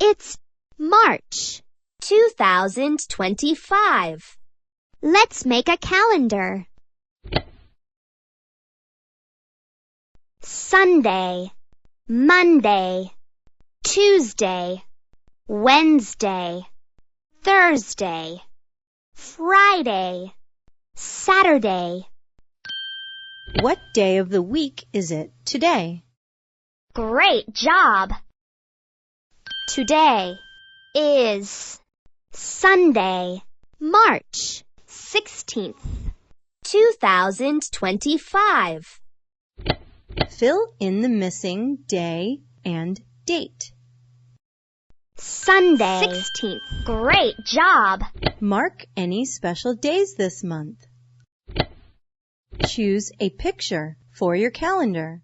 It's March 2025. Let's make a calendar. Sunday, Monday, Tuesday, Wednesday, Thursday, Friday, Saturday. What day of the week is it today? Great job! Today is Sunday, March 16th, 2025. Fill in the missing day and date. Sunday 16th. Great job! Mark any special days this month. Choose a picture for your calendar.